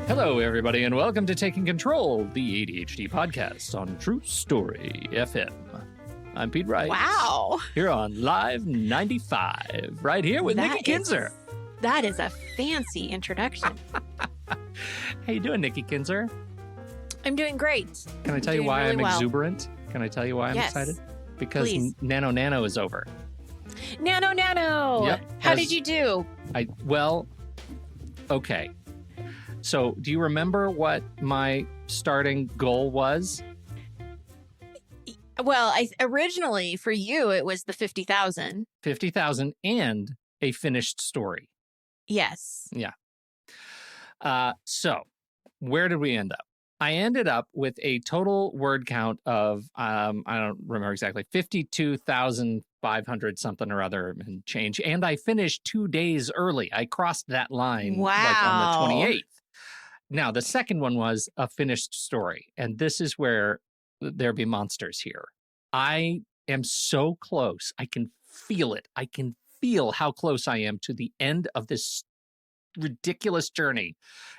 Hello, everybody, and welcome to Taking Control, the ADHD podcast on True Story FM. I'm Pete Wright. Wow. Here on Live 95, right here with Nikki Kinzer. That is a fancy introduction. How you doing, Nikki Kinzer? I'm doing great. Can I tell you why I'm exuberant? Can I tell you why I'm excited? Because Nano is over. Nano. Yep. How did you do? Okay. So, do you remember what my starting goal was? Well, originally for you, it was the 50,000. 50,000 and a finished story. Yes. Yeah. So, where did we end up? I ended up with a total word count of, I don't remember exactly, 52,500 something or other and change. And I finished 2 days early. I crossed that line like on the 28th. Now, the second one was a finished story. And this is where there be monsters here. I am so close. I can feel it. I can feel how close I am to the end of this ridiculous journey,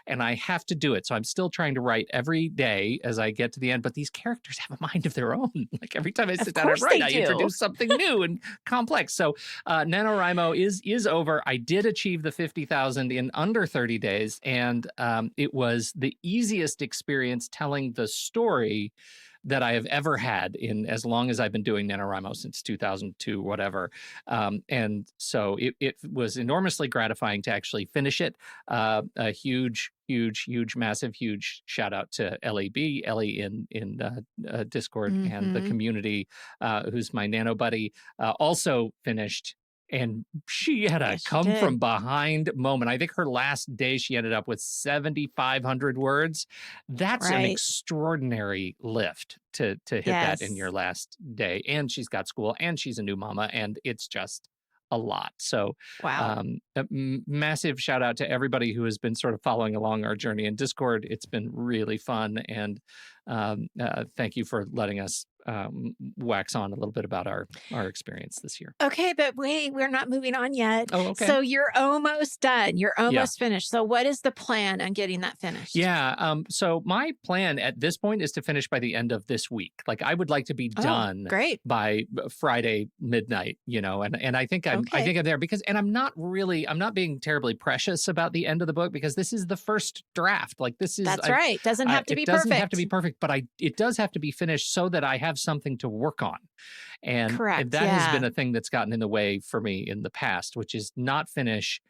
and I have to do it. So I'm still trying to write every day as I get to the end, but these characters have a mind of their own. Like every time I sit down and write, I introduce something new and complex. So NaNoWriMo is over. I did achieve the 50,000 in under 30 days, and it was the easiest experience telling the story that I have ever had in as long as I've been doing NaNoWriMo, since 2002, whatever. And so it was enormously gratifying to actually finish it. A huge, massive shout out to Ellie in Discord and the community, who's my nano buddy, also finished. And she had a come from behind moment. I think her last day she ended up with 7,500 words. That's an extraordinary lift to hit that in your last day. And she's got school and she's a new mama, and it's just a lot. So a massive shout out to everybody who has been sort of following along our journey in Discord. It's been really fun. And thank you for letting us wax on a little bit about our experience this year. Okay, but wait, we're not moving on yet. Oh, okay. So you're almost done. You're almost finished. So what is the plan on getting that finished? Yeah. So my plan at this point is to finish by the end of this week. Like I would like to be done by Friday midnight, and I think I'm there because, and I'm not being terribly precious about the end of the book because this is the first draft. Like this is, right. Doesn't have to be perfect. It doesn't have to be perfect, but it does have to be finished so that I have something to work on. And that has been a thing that's gotten in the way for me in the past, which is not finish.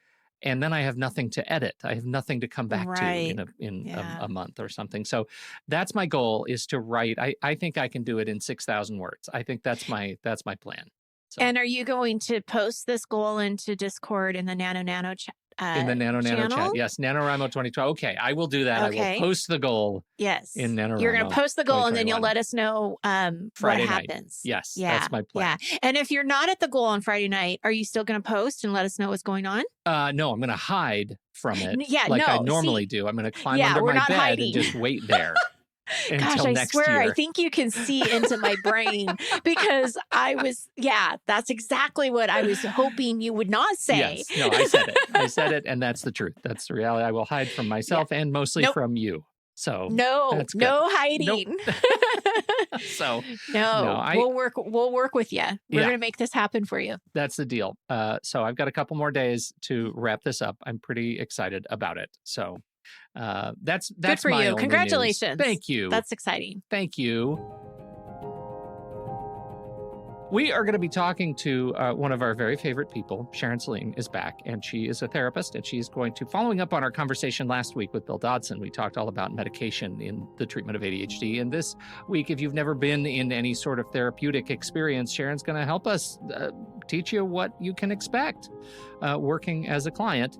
And then I have nothing to edit. I have nothing to come back to in a month or something. So that's my goal, is to write. I think I can do it in 6,000 words. I think that's my plan. So. And are you going to post this goal into Discord in the Nano chat? In the Nano chat. Yes, NaNoWriMo 2012. Okay, I will do that. Okay. I will post the goal in NaNoWriMo. You're going to post the goal and then you'll let us know Friday what happens. Night. Yes, that's my plan. Yeah. And if you're not at the goal on Friday night, are you still going to post and let us know what's going on? No, I'm going to hide from it I normally do. I'm going to climb under my bed and just wait there. Gosh, I swear, I think you can see into my brain because that's exactly what I was hoping you would not say. Yes, no, I said it, and that's the truth. That's the reality. I will hide from myself and mostly from you. So no hiding. Nope. So we'll work with you. We're going to make this happen for you. That's the deal. So I've got a couple more days to wrap this up. I'm pretty excited about it. So that's good for you. Congratulations. News. Thank you. That's exciting. Thank you. We are going to be talking to one of our very favorite people. Sharon Saline is back, and she is a therapist, and she's going to, following up on our conversation last week with Bill Dodson, we talked all about medication in the treatment of ADHD. And this week, if you've never been in any sort of therapeutic experience, Sharon's going to help us teach you what you can expect working as a client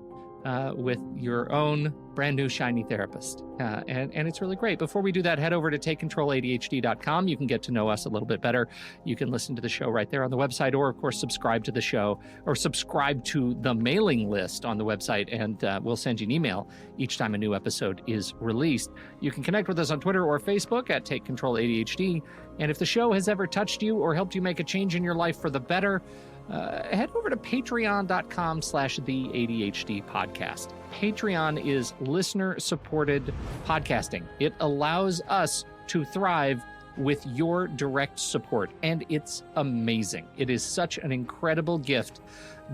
with your own brand new shiny therapist. And it's really great. Before we do that, head over to takecontroladhd.com. You can get to know us a little bit better. You can listen to the show right there on the website, or of course, subscribe to the show, or subscribe to the mailing list on the website, and we'll send you an email each time a new episode is released. You can connect with us on Twitter or Facebook at Take Control ADHD. And if the show has ever touched you or helped you make a change in your life for the better, head over to patreon.com/the ADHD podcast. Patreon is listener-supported podcasting. It allows us to thrive with your direct support, and it's amazing. It is such an incredible gift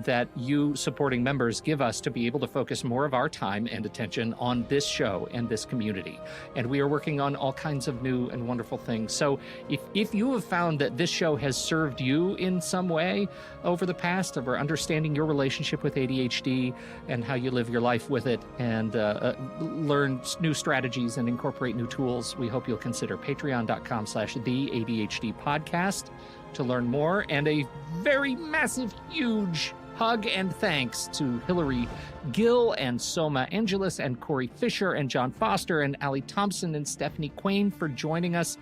that you supporting members give us to be able to focus more of our time and attention on this show and this community. And we are working on all kinds of new and wonderful things. So if you have found that this show has served you in some way over the past, of understanding your relationship with ADHD and how you live your life with it, and learn new strategies and incorporate new tools, we hope you'll consider patreon.com/the ADHD podcast to learn more. And a very massive, huge hug and thanks to Hillary Gill and Soma Angelis and Corey Fisher and John Foster and Allie Thompson and Stephanie Quain for joining us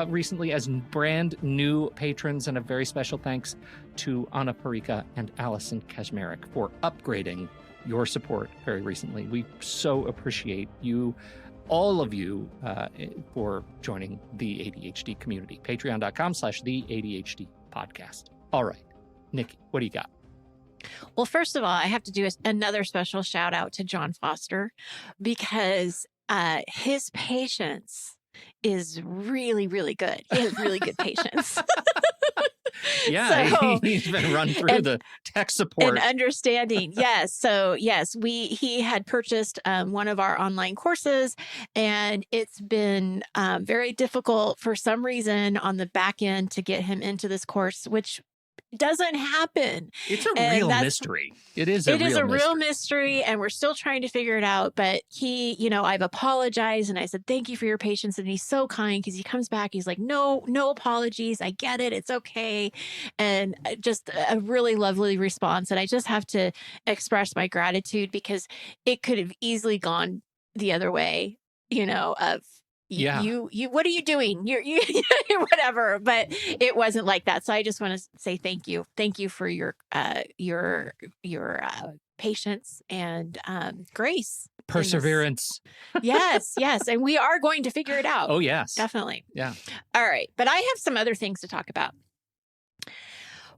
recently as brand new patrons. And a very special thanks to Anna Parika and Allison Kazmarek for upgrading your support very recently. We so appreciate you, all of you, for joining the ADHD community. Patreon.com/the ADHD podcast. All right, Nikki, what do you got? Well, first of all, I have to do another special shout out to John Foster, because his patience is really, really good. He has really good patience. Yeah, so, he's been run through the tech support. And understanding, yes. So, yes, he had purchased one of our online courses, and it's been very difficult for some reason on the back end to get him into this course, which doesn't happen. It's a real mystery. It is a real mystery, and we're still trying to figure it out. But I've apologized, and I said, thank you for your patience. And he's so kind, because he comes back, he's like, no apologies. I get it. It's okay. And just a really lovely response. And I just have to express my gratitude, because it could have easily gone the other way, of, yeah, you what are you doing? You whatever, but it wasn't like that. So I just want to say thank you for your patience and grace, perseverance. Yes, and we are going to figure it out. Oh yes, definitely. Yeah. All right, but I have some other things to talk about.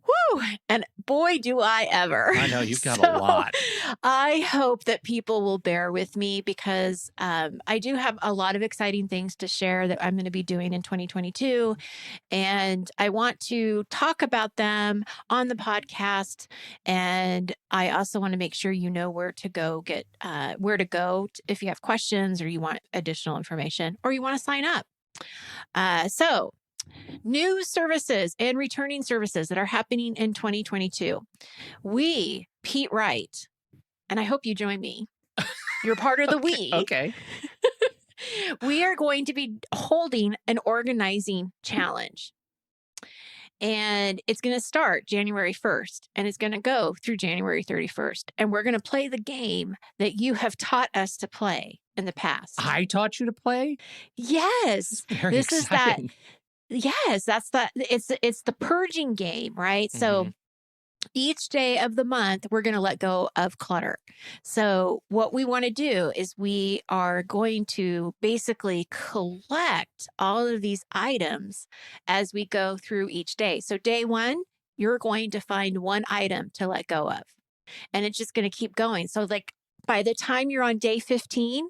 Whew. And boy, do I ever. I know you've got a lot. I hope that people will bear with me, because I do have a lot of exciting things to share that I'm going to be doing in 2022. And I want to talk about them on the podcast. And I also want to make sure you know where to go if you have questions, or you want additional information, or you want to sign up. So new services and returning services that are happening in 2022. We, Pete Wright, and I hope you join me. You're part of the we. Okay. We are going to be holding an organizing challenge. And it's going to start January 1st, and it's going to go through January 31st. And we're going to play the game that you have taught us to play in the past. I taught you to play? Yes. Very exciting. Yes, it's the purging game, right? Mm-hmm. So each day of the month, we're going to let go of clutter. So what we want to do is we are going to basically collect all of these items as we go through each day. So day one, you're going to find one item to let go of, and it's just going to keep going. So like by the time you're on day 15,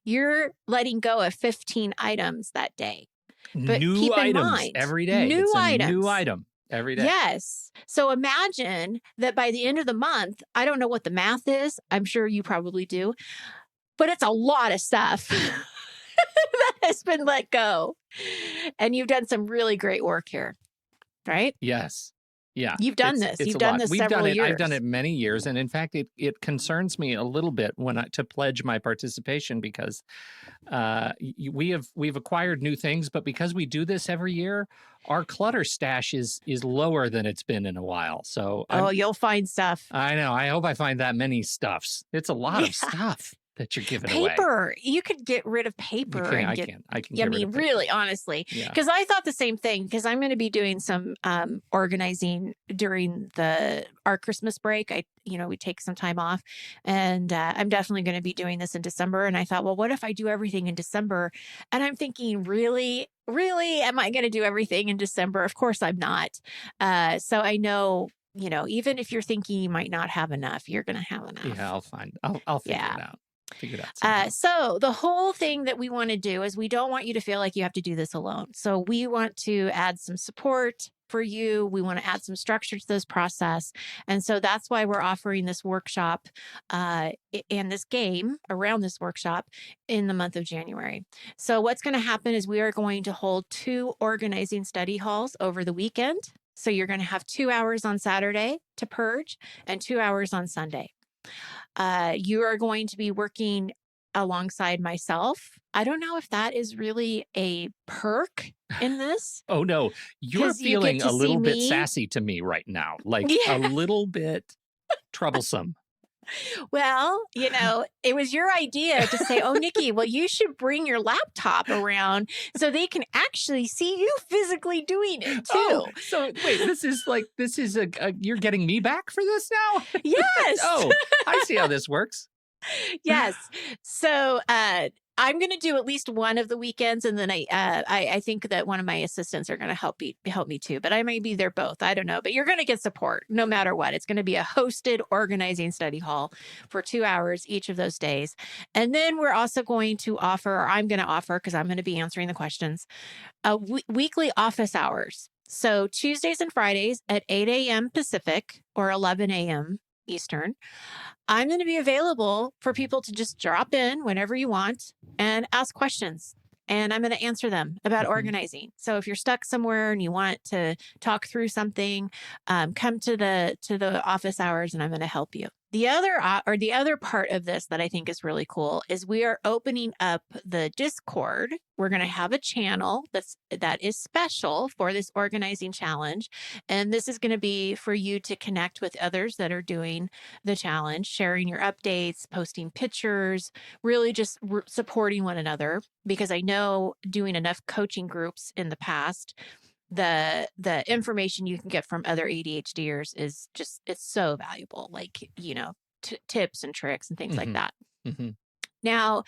you're letting go of 15 items that day. But new keep in items mind, every day. New items. New item every day. Yes. So imagine that by the end of the month, I don't know what the math is. I'm sure you probably do, but it's a lot of stuff that has been let go. And you've done some really great work here, right? Yes. Yeah. You've done this. You've done this several years. I've done it many years. And in fact, it concerns me a little bit to pledge my participation, because we've acquired new things, but because we do this every year, our clutter stash is lower than it's been in a while. So you'll find stuff. I know. I hope I find that many stuffs. It's a lot of stuff that you're giving away. Paper. You could get rid of paper. I can. I mean, really, honestly, because I thought the same thing, because I'm going to be doing some organizing during our Christmas break. We take some time off, and I'm definitely going to be doing this in December. And I thought, well, what if I do everything in December? And I'm thinking, really, am I going to do everything in December? Of course I'm not. So I know even if you're thinking you might not have enough, you're going to have enough. Yeah, I'll figure Yeah. it out. Figure it out somehow. So the whole thing that we want to do is we don't want you to feel like you have to do this alone. So we want to add some support for you. We want to add some structure to this process. And so that's why we're offering this workshop and this game around this workshop in the month of January. So what's going to happen is we are going to hold 2 organizing study halls over the weekend. So you're going to have 2 hours on Saturday to purge and 2 hours on Sunday. You are going to be working alongside myself. I don't know if that is really a perk in this. Oh, no. You're 'Cause you get feeling to a see little bit me. sassy to me right now, like a Yeah. little bit troublesome. Well, it was your idea to say, "Oh, Nikki, well, you should bring your laptop around so they can actually see you physically doing it Oh, too." so wait, this is you're getting me back for this now? Yes. Oh, I see how this works. Yes. So I'm going to do at least one of the weekends, and then I think that one of my assistants are going to help me too. But I may be there both. I don't know. But you're going to get support no matter what. It's going to be a hosted organizing study hall for 2 hours each of those days, and then we're also going to offer, or I'm going to offer, because I'm going to be answering the questions, weekly office hours. So Tuesdays and Fridays at 8 a.m. Pacific or 11 a.m. Eastern. I'm going to be available for people to just drop in whenever you want and ask questions. And I'm going to answer them about organizing. So if you're stuck somewhere and you want to talk through something, come to the office hours and I'm going to help you. The other part of this that I think is really cool is we are opening up the Discord. We're going to have a channel that is special for this organizing challenge. And this is going to be for you to connect with others that are doing the challenge, sharing your updates, posting pictures, really just supporting one another. Because I know doing enough coaching groups in the past, the information you can get from other ADHDers is just, it's so valuable, like, tips and tricks and things like that. Now,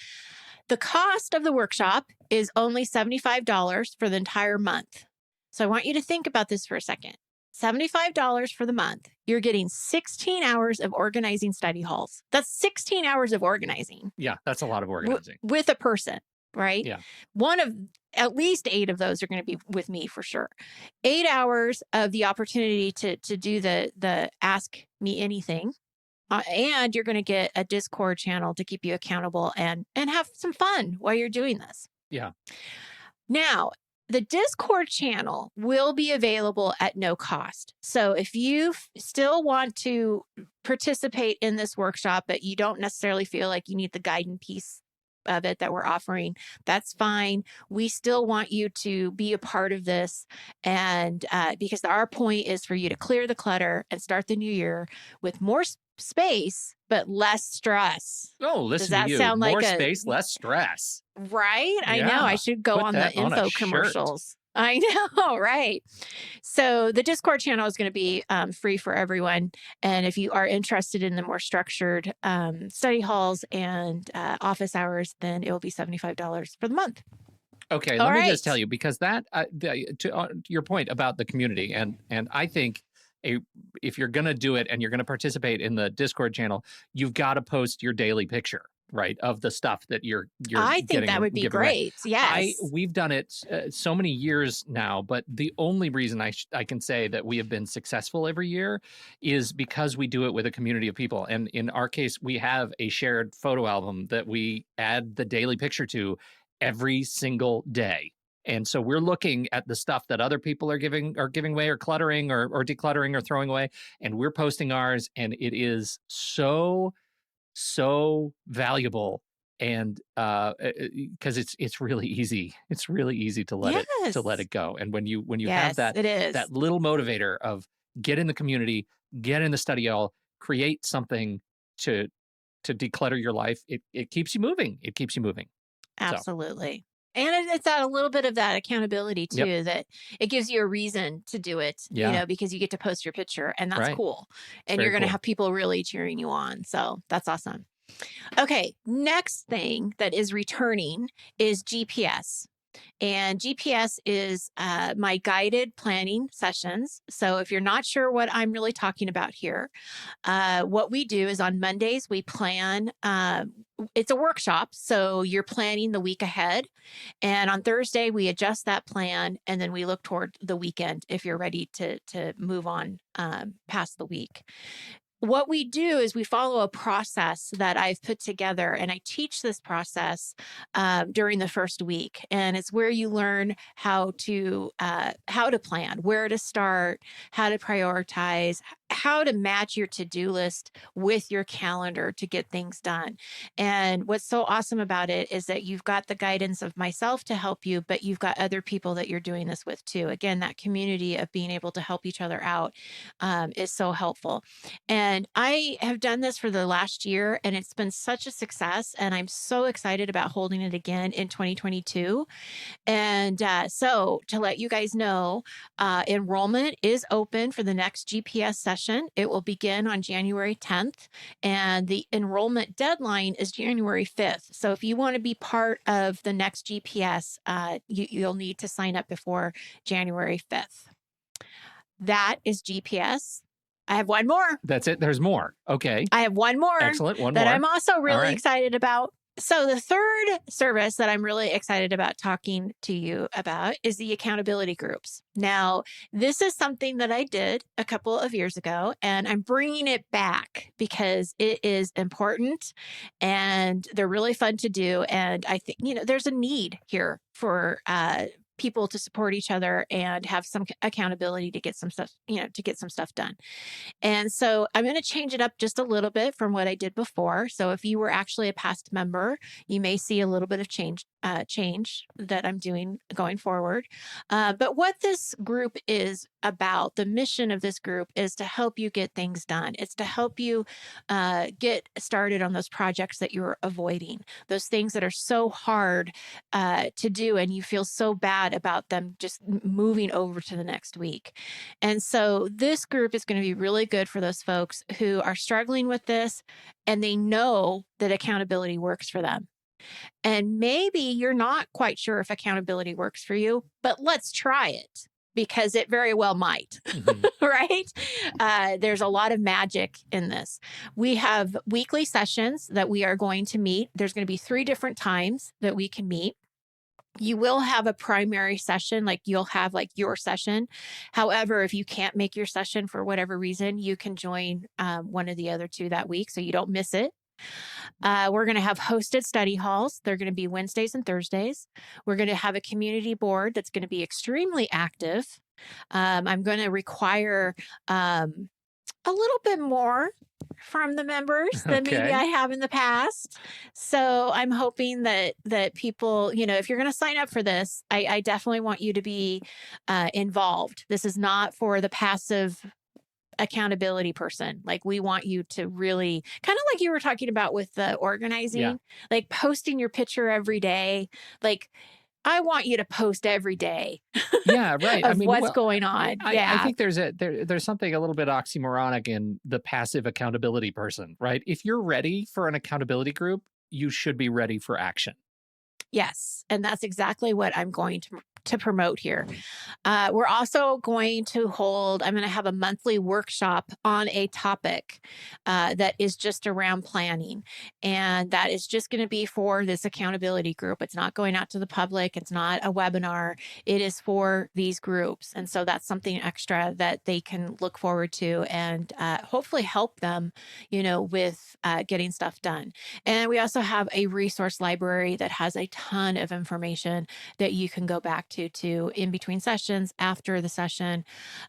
the cost of the workshop is only $75 for the entire month. So I want you to think about this for a second. $75 for the month. You're getting 16 hours of organizing study halls. That's 16 hours of organizing. Yeah, that's a lot of organizing. With a person, right? Yeah. At least 8 of those are going to be with me for sure. 8 hours of the opportunity to do the ask me anything. And you're going to get a Discord channel to keep you accountable and have some fun while you're doing this. Yeah. Now, the Discord channel will be available at no cost. So if you still want to participate in this workshop, but you don't necessarily feel like you need the guidance piece of it that we're offering, that's fine. We still want you to be a part of this. And because our point is for you to clear the clutter and start the new year with more space, but less stress. Oh, listen Does that to you. sound More like space, less stress. Right? I know. Yeah. I should go Put on the that on a info shirt. commercials. I know, right? So the Discord channel is going to be free for everyone. And if you are interested in the more structured study halls and office hours, then it will be $75 for the month. Okay, let me just tell you, because that to your point about the community, and I think if you're going to do it and you're going to participate in the Discord channel, you've got to post your daily picture, right, of the stuff that you're I think that would be great. Yes. We've done it so many years now, but the only reason I can say that we have been successful every year is because we do it with a community of people. And in our case, we have a shared photo album that we add the daily picture to every single day. And so we're looking at the stuff that other people are giving away or cluttering or decluttering or throwing away, and we're posting ours, and it is so valuable. And because it's really easy. It's really easy to let it go. And when you have that little motivator of get in the community, get in the study hall, create something to declutter your life, it keeps you moving. It keeps you moving. Absolutely. So. And it's a little bit of that accountability too, that it gives you a reason to do it, because you get to post your picture, and that's cool. And you're going to have people really cheering you on. So that's awesome. Okay. Next thing that is returning is GPS. And GPS is my guided planning sessions. So if you're not sure what I'm really talking about here, what we do is on Mondays, we plan. It's a workshop. So you're planning the week ahead. And on Thursday, we adjust that plan. And then we look toward the weekend if you're ready to move on past the week. What we do is we follow a process that I've put together, and I teach this process during the first week. And it's where you learn how to plan, where to start, how to prioritize, how to match your to-do list with your calendar to get things done. And what's so awesome about it is that you've got the guidance of myself to help you, but you've got other people that you're doing this with too. Again, that community of being able to help each other out is so helpful. And I have done this for the last year, and it's been such a success. And I'm so excited about holding it again in 2022. And so, to let you guys know, enrollment is open for the next GPS session. It will begin on January 10th, and the enrollment deadline is January 5th. So, if you want to be part of the next GPS, you'll need to sign up before January 5th. That is GPS. I have one more. That's it. There's more. Okay. I have one more. Excellent. One that more. I'm also really right. excited about. So the third service that I'm really excited about talking to you about is the accountability groups. Now, this is something that I did a couple of years ago, and I'm bringing it back because it is important and they're really fun to do. And I think, there's a need here for people to support each other and have some accountability to get some stuff, done. And so I'm going to change it up just a little bit from what I did before. So if you were actually a past member, you may see a little bit of change that I'm doing going forward. But what this group is about, the mission of this group is to help you get things done. It's to help you get started on those projects that you're avoiding, those things that are so hard to do and you feel so bad about them just moving over to the next week. And so this group is going to be really good for those folks who are struggling with this and they know that accountability works for them. And maybe you're not quite sure if accountability works for you, but let's try it because it very well might, right? There's a lot of magic in this. We have weekly sessions that we are going to meet. There's going to be 3 different times that we can meet. You will have a primary session, like you'll have like your session. However, if you can't make your session for whatever reason, you can join one of the other 2 that week so you don't miss it. We're going to have hosted study halls. They're going to be Wednesdays and Thursdays. We're going to have a community board that's going to be extremely active. I'm going to require a little bit more from the members than maybe I have in the past. So I'm hoping that people, if you're going to sign up for this, I definitely want you to be involved. This is not for the passive accountability person. Like we want you to really kind of like you were talking about with the organizing, like posting your picture every day. Like I want you to post every day. Yeah, right. of what's going on. I think there's something a little bit oxymoronic in the passive accountability person, right? If you're ready for an accountability group, you should be ready for action. Yes. And that's exactly what I'm going to promote here. We're also going to I'm going to have a monthly workshop on a topic that is just around planning. And that is just going to be for this accountability group. It's not going out to the public. It's not a webinar. It is for these groups. And so that's something extra that they can look forward to and hopefully help them, with getting stuff done. And we also have a resource library that has a ton of information that you can go back to in between sessions, after the session.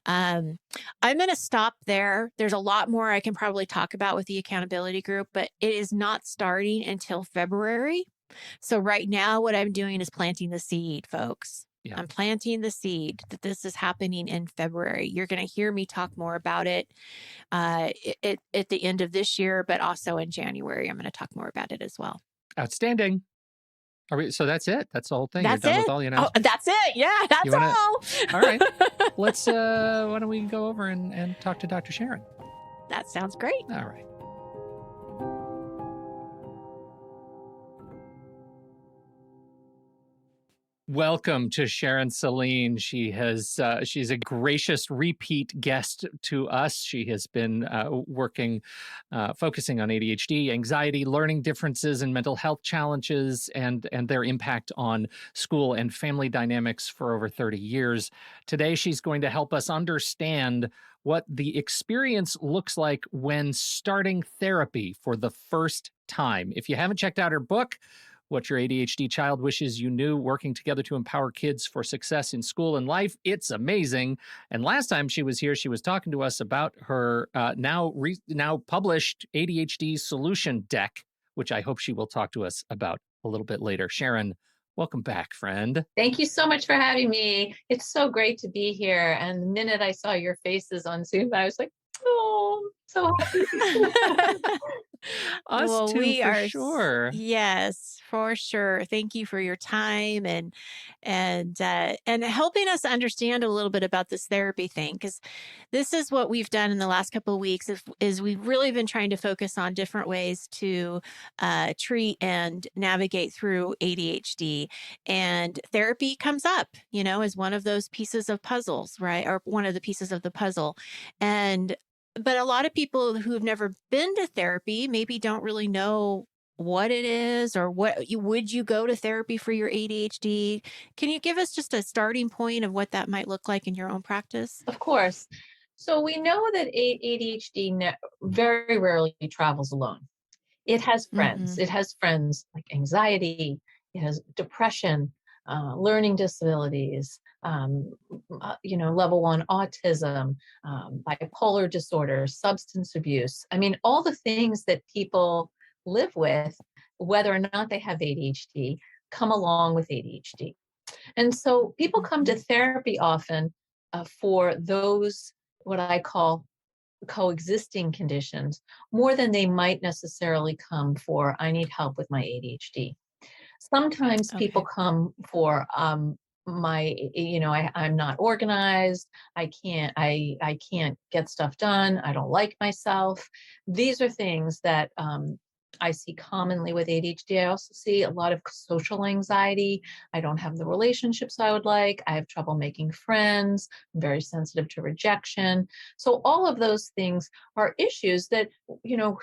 I'm going to stop there. There's a lot more I can probably talk about with the accountability group, but it is not starting until February. So right now, what I'm doing is planting the seed, folks. Yeah. I'm planting the seed that this is happening in February. You're going to hear me talk more about it at the end of this year, but also in January, I'm going to talk more about it as well. Outstanding. So that's it. That's the whole thing. That's You're done it. with all the announcements. Oh, that's it. Yeah, that's all. All right. Let's. Why don't we go over and talk to Dr. Sharon? That sounds great. All right. Welcome to Sharon Saline. She's a gracious repeat guest to us. She has been focusing on ADHD, anxiety, learning differences, and mental health challenges, and their impact on school and family dynamics for over 30 years. Today, she's going to help us understand what the experience looks like when starting therapy for the first time. If you haven't checked out her book, What Your ADHD Child Wishes You Knew, Working Together to Empower Kids for Success in School and Life. It's amazing. And last time she was here, she was talking to us about her now published ADHD solution deck, which I hope she will talk to us about a little bit later. Sharon, welcome back, friend. Thank you so much for having me. It's so great to be here. And the minute I saw your faces on Zoom, I was like, oh, so happy. Us Well, too, we for are sure. yes, for sure. Thank you for your time and helping us understand a little bit about this therapy thing, because this is what we've done in the last couple of weeks. Is we've really been trying to focus on different ways to treat and navigate through ADHD, and therapy comes up, as one of those pieces of puzzles, right? Or one of the pieces of the puzzle, and but a lot of people who've never been to therapy maybe don't really know what it is, or would you go to therapy for your ADHD? Can you give us just a starting point of what that might look like in your own practice? Of course. So we know that ADHD very rarely travels alone. It has friends. Hmm. It has friends like anxiety. It has depression, learning disabilities, level 1 autism, bipolar disorder, substance abuse. I mean, all the things that people live with, whether or not they have ADHD, come along with ADHD. And so people come to Hmm. therapy often for those, what I call coexisting conditions, more than they might necessarily come for, I need help with my ADHD. Sometimes people Okay. come for I'm not organized. I can't get stuff done. I don't like myself. These are things that I see commonly with ADHD. I also see a lot of social anxiety. I don't have the relationships I would like. I have trouble making friends. I'm very sensitive to rejection. So all of those things are issues that,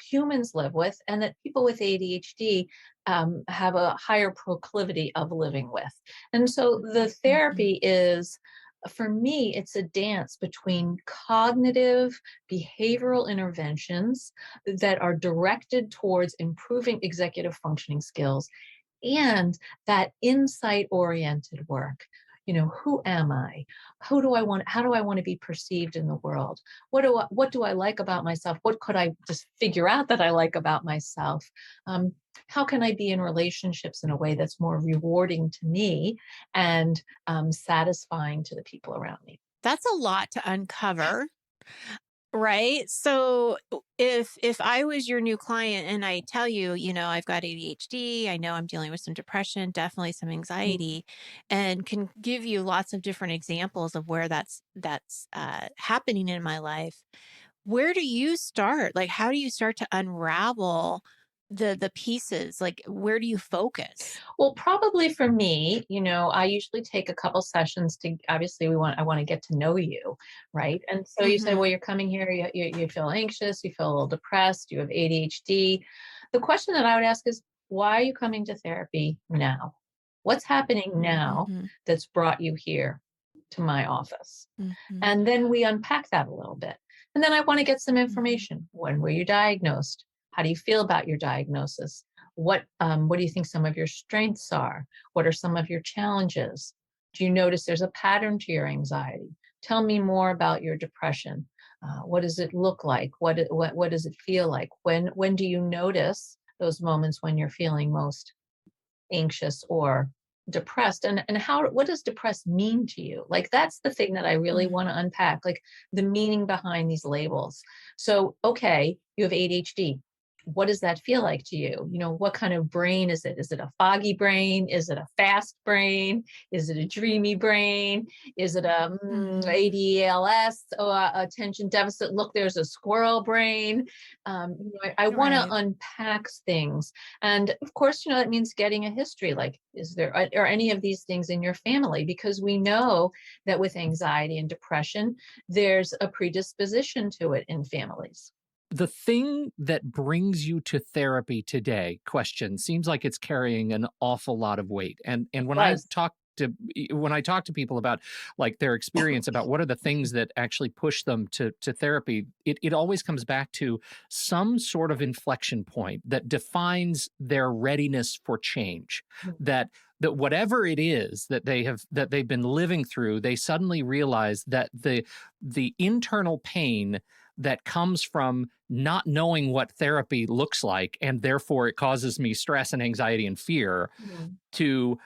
humans live with, and that people with ADHD have a higher proclivity of living with. And so the Hmm. therapy is, for me, it's a dance between cognitive behavioral interventions that are directed towards improving executive functioning skills and that insight oriented work. Who am I? How do I want to be perceived in the world? What do I like about myself? What could I just figure out that I like about myself? um, how can I be in relationships in a way that's more rewarding to me and satisfying to the people around me? That's a lot to uncover. Right. So if I was your new client and I tell you, I've got ADHD, I know I'm dealing with some depression, definitely some anxiety, and can give you lots of different examples of where that's happening in my life. Where do you start? Like, how do you start to unravel the pieces? Like, where do you focus? Well, probably for me, I usually take a couple sessions to, obviously I want to get to know you, right? And so you said, Hmm. well, you're coming here, you feel anxious, you feel a little depressed, you have ADHD. The question that I would ask is, why are you coming to therapy now? What's happening now Hmm. that's brought you here to my office? Hmm. And then we unpack that a little bit. And then I want to get some Hmm. information. When were you diagnosed? How do you feel about your diagnosis? What do you think some of your strengths are? What are some of your challenges? Do you notice there's a pattern to your anxiety? Tell me more about your depression. What does it look like? What does it feel like? When do you notice those moments when you're feeling most anxious or depressed? And what does depressed mean to you? Like, that's the thing that I really Hmm. want to unpack, like the meaning behind these labels. So, okay, you have ADHD. what does that feel like to you? What kind of brain is it? Is it a foggy brain? Is it a fast brain? Is it a dreamy brain? Is it a ADLS, attention deficit? Look, there's a squirrel brain. I want to unpack things. And of course, that means getting a history. Like, is there are any of these things in your family? Because we know that with anxiety and depression, there's a predisposition to it in families. The thing that brings you to therapy today, question, seems like it's carrying an awful lot of weight. And when I talk to people about like their experience about what are the things that actually push them to therapy, it always comes back to some sort of inflection point that defines their readiness for change. That whatever it is that they've been living through, they suddenly realize that the internal pain that comes from not knowing what therapy looks like, and therefore it causes me stress and anxiety and fear, to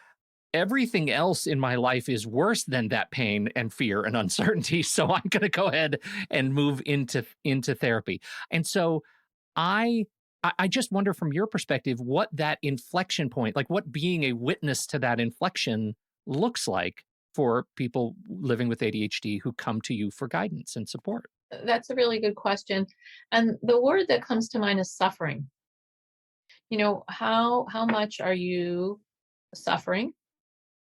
everything else in my life is worse than that pain and fear and uncertainty. So I'm going to go ahead and move into therapy. And so I just wonder from your perspective, what that inflection point, like what being a witness to that inflection looks like for people living with ADHD who come to you for guidance and support. That's a really good question. And the word that comes to mind is suffering. How much are you suffering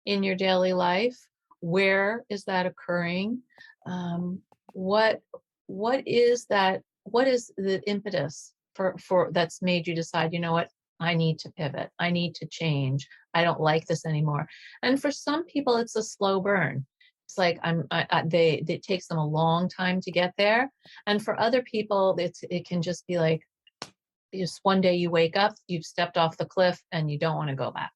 in your daily life? Where is that occurring? What is that? What is the impetus for that's made you decide, what, I need to pivot. I need to change. I don't like this anymore. And for some people, it's a slow burn. It's like it takes them a long time to get there. And for other people, it can just be like, just one day you wake up, you've stepped off the cliff and you don't want to go back.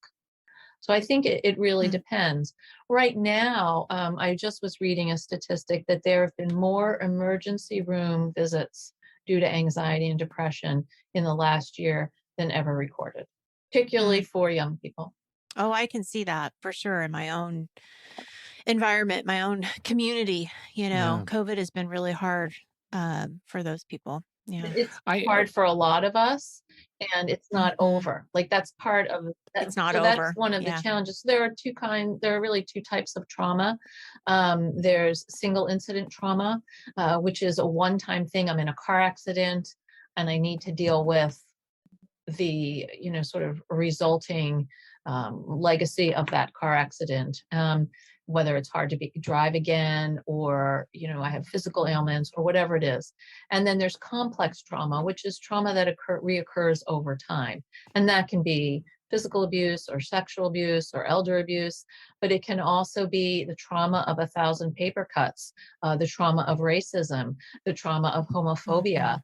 So I think it really depends. Right now, I just was reading a statistic that there have been more emergency room visits due to anxiety and depression in the last year than ever recorded, particularly for young people. Oh, I can see that for sure in my own environment, my own community. COVID has been really hard for those people. Yeah. It's hard for a lot of us, and it's not over. Like that's part of it's not over. That's one of the challenges. There are really two types of trauma. There's single incident trauma, which is a one-time thing. I'm in a car accident and I need to deal with the sort of resulting legacy of that car accident, whether it's hard to drive again, or I have physical ailments or whatever it is. And then there's complex trauma, which is trauma that reoccurs over time, and that can be physical abuse or sexual abuse or elder abuse, but it can also be the trauma of 1,000 paper cuts, the trauma of racism, the trauma of homophobia,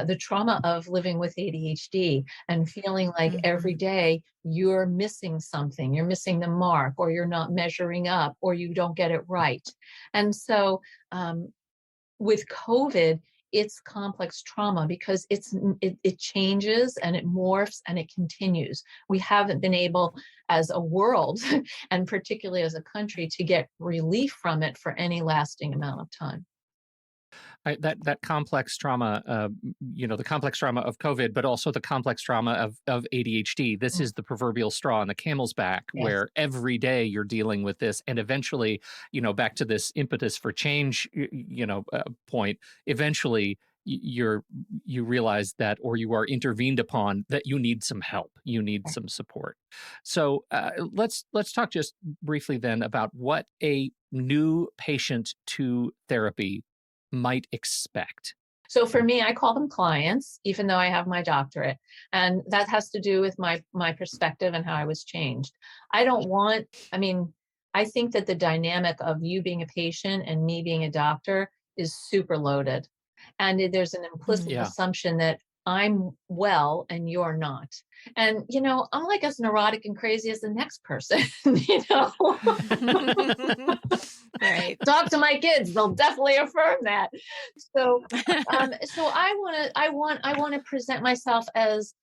the trauma of living with ADHD and feeling like every day you're missing something, you're missing the mark, or you're not measuring up, or you don't get it right. And so with COVID, it's complex trauma because it changes and it morphs and it continues. We haven't been able as a world and particularly as a country to get relief from it for any lasting amount of time. That complex trauma, the complex trauma of COVID, but also the complex trauma of ADHD. This is the proverbial straw on the camel's back, where every day you're dealing with this, and eventually, back to this impetus for change, point. Eventually, you realize that, or you are intervened upon, that you need some help, you need some support. So let's talk just briefly then about what a new patient to therapy might expect. So for me, I call them clients, even though I have my doctorate. And that has to do with my perspective and how I was changed. I think that the dynamic of you being a patient and me being a doctor is super loaded. And there's an implicit assumption that I'm well and you're not. And, I'm like as neurotic and crazy as the next person, Right. Talk to my kids. They'll definitely affirm that. So I want to present myself as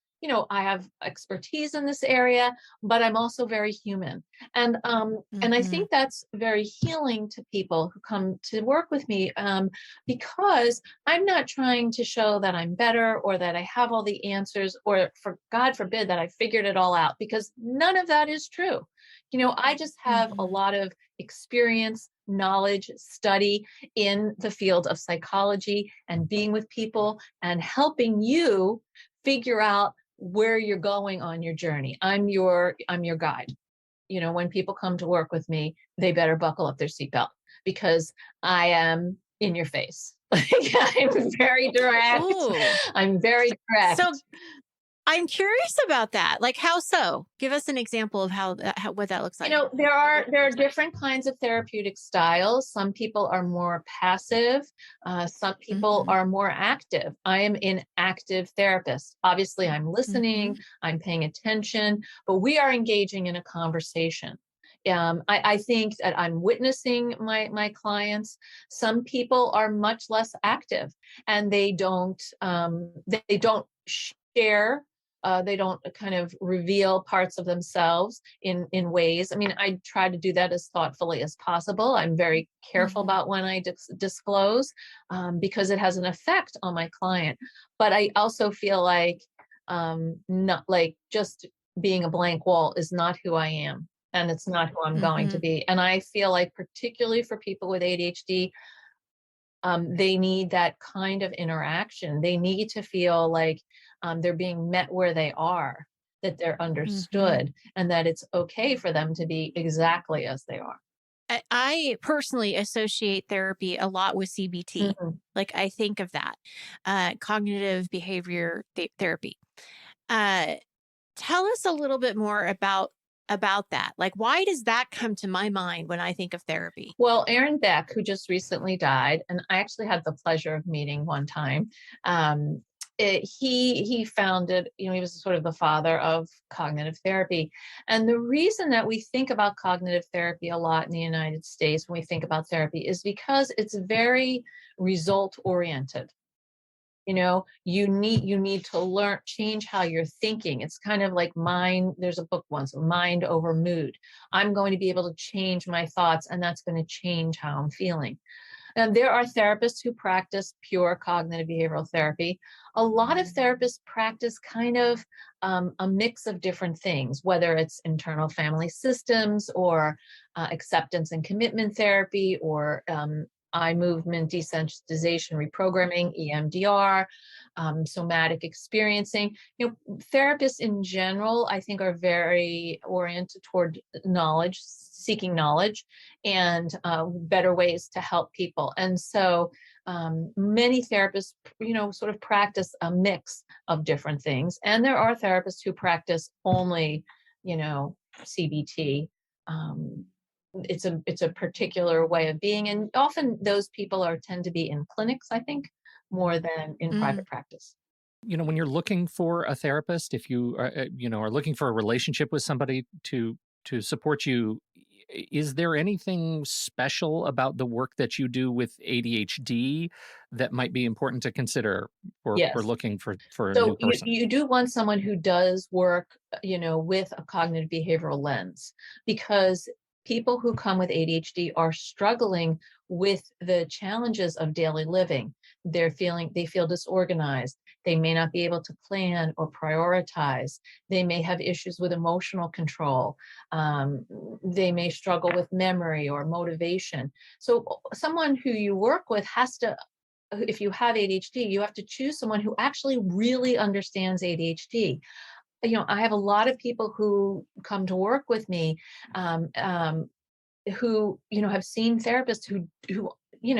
I have expertise in this area, but I'm also very human. And I Hmm. think that's very healing to people who come to work with me, because I'm not trying to show that I'm better or that I have all the answers, or for God forbid that I figured it all out, because none of that is true. I just have a Hmm. lot of experience, knowledge, study in the field of psychology and being with people and helping you figure out where you're going on your journey. I'm your guide. When people come to work with me, they better buckle up their seatbelt, because I am in your face. I'm very direct. Ooh. I'm very So direct. I'm curious about that. Like, how so? Give us an example of what that looks like. There are different kinds of therapeutic styles. Some people are more passive. Some people Hmm. are more active. I am an active therapist. Obviously, I'm Hmm. listening, I'm paying attention, but we are engaging in a conversation. I think that I'm witnessing my clients. Some people are much less active, and they don't share, they don't kind of reveal parts of themselves in ways. I mean, I try to do that as thoughtfully as possible. I'm very careful Hmm. about when I disclose, because it has an effect on my client. But I also feel like, not like just being a blank wall is not who I am. And it's not who I'm going to Hmm. be. And I feel like, particularly for people with ADHD, they need that kind of interaction. They need to feel like, they're being met where they are, that they're Hmm. understood, and that it's okay for them to be exactly as they are. I personally associate therapy a lot with CBT. Mhm. Like, I think of that, cognitive behavior therapy. Uh, Tell us a little bit more about that. Like, why does that come to my mind when I think of therapy? Well, Aaron Beck, who just recently died, and I actually had the pleasure of meeting one time. He founded, he was sort of the father of cognitive therapy. And the reason that we think about cognitive therapy a lot in the United States when we think about therapy is because it's very result oriented. You need to learn, change how you're thinking. It's kind of like mind. There's a book once, Mind Over Mood. I'm going to be able to change my thoughts, and that's going to change how I'm feeling. And there are therapists who practice pure cognitive behavioral therapy. A lot of therapists practice kind of, a mix of different things, whether it's internal family systems, or acceptance and commitment therapy, or eye movement desensitization reprogramming, EMDR, somatic experiencing. Therapists in general, I think, are very oriented toward knowledge, seeking knowledge, and better ways to help people. And so, many therapists, sort of practice a mix of different things. And there are therapists who practice only, CBT. Um, it's a particular way of being, and often those people tend to be in clinics, I think, more than in Mm. private practice. When you're looking for a therapist, if you are, are looking for a relationship with somebody to support you, is there anything special about the work that you do with ADHD that might be important to consider for Yes. looking for a new So you person? you do want someone who does work, with a cognitive behavioral lens, because people who come with ADHD are struggling with the challenges of daily living. They feel disorganized. They may not be able to plan or prioritize. They may have issues with emotional control. Um, they may struggle with memory or motivation. So someone who you work with has to, if you have ADHD, you have to choose someone who actually really understands ADHD. I have a lot of people who come to work with me, um, um, who have seen therapists who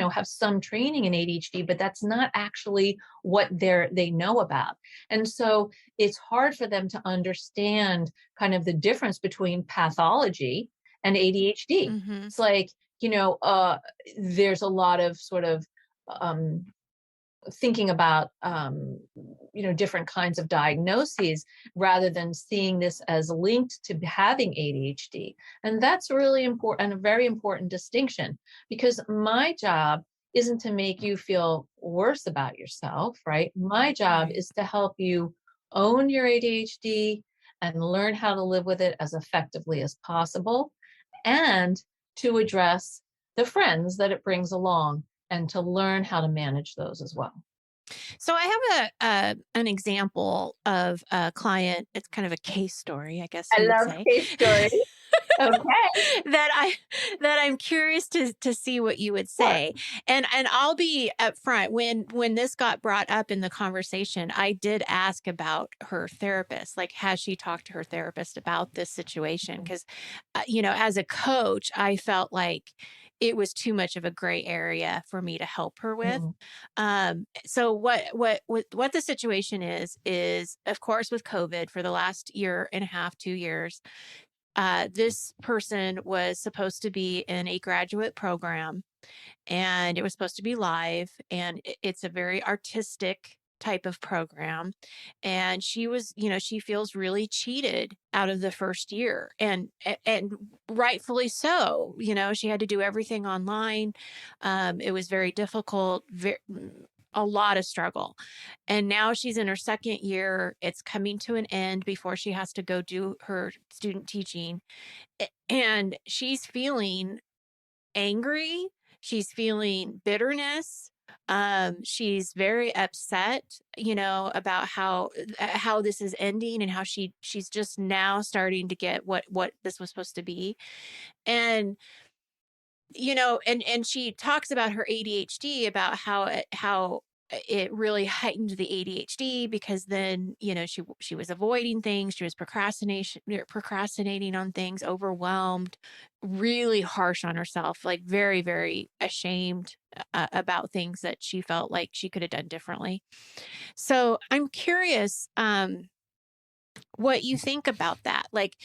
have some training in ADHD, but that's not actually what they know about. And so it's hard for them to understand kind of the difference between pathology and ADHD. Hmm. It's like, there's a lot of sort of, um, thinking about, different kinds of diagnoses, rather than seeing this as linked to having ADHD. And that's really important, and a very important distinction, because my job isn't to make you feel worse about yourself, right? My job Right. is to help you own your ADHD and learn how to live with it as effectively as possible, and to address the friends that it brings along and to learn how to manage those as well. So I have an example of a client. It's kind of a case story, I guess I you would love say. case stories. Okay. that I'm curious to see what you would Sure. say. And I'll be upfront. When this got brought up in the conversation, I did ask about her therapist. Like, has she talked to her therapist about this situation? Because, as a coach, I felt like it was too much of a gray area for me to help her with. Mhm. So what the situation is of course with COVID for the last year and a half, 2 years, this person was supposed to be in a graduate program, and it was supposed to be live, and it's a very artistic type of program. And she feels really cheated out of the first year, and rightfully so. She had to do everything online. It was very difficult, a lot of struggle. And now she's in her second year. It's coming to an end before she has to go do her student teaching. And she's feeling angry. She's feeling bitterness. She's very upset, about how this is ending, and how she's just now starting to get what this was supposed to be. And and she talks about her ADHD, about how it really heightened the ADHD, because then, she was avoiding things, she was procrastinating on things, overwhelmed, really harsh on herself, like very, very ashamed about things that she felt like she could have done differently. So I'm curious, what you think about that. Like,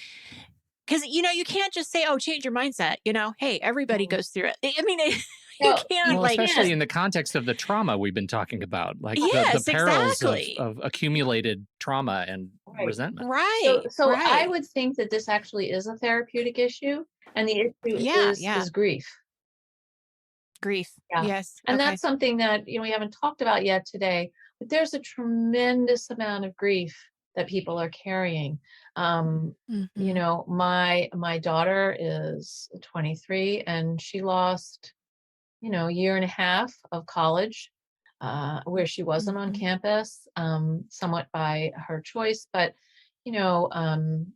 because you can't just say, "Oh, change your mindset." Hey, everybody Mhm. goes through it. I mean, you No, can't you Well, like. especially can't. in the context of the trauma we've been talking about, like the Yes, perils exactly. of accumulated trauma and Right. resentment. Right, So I right. would think that this actually is a therapeutic issue, and the issue Yeah, is yeah. grief. Grief. Yeah. Yes. And Okay. that's something that, we haven't talked about yet today, but there's a tremendous amount of grief that people are carrying. Mm-hmm. My daughter is 23, and she lost, a year and a half of college, where she wasn't on Mm-hmm. campus, somewhat by her choice, but you know, um,